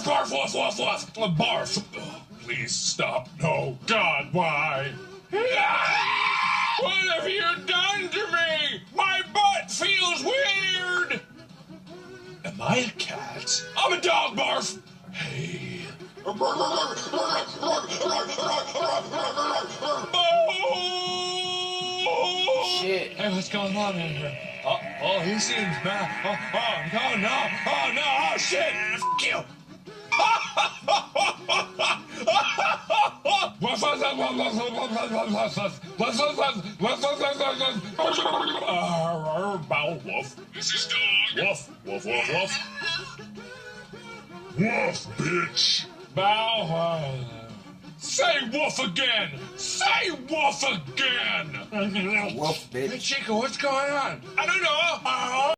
barf, barf, woof, woof, woof. Barf. Oh, please stop. No. God, why? What have you done to me? My butt feels weird. Am I a cat? I'm a dog, barf. Hey. Shit. Hey, what's going on in here? Oh, he seems bad. Oh, no. Oh, no. Oh, shit. F you. Woof. This is dog. Woof, woof, woof, woof. Woof, bitch. Bow. Say woof again. Say woof again. Woof, bitch. Hey, Chico, what's going on? I don't know.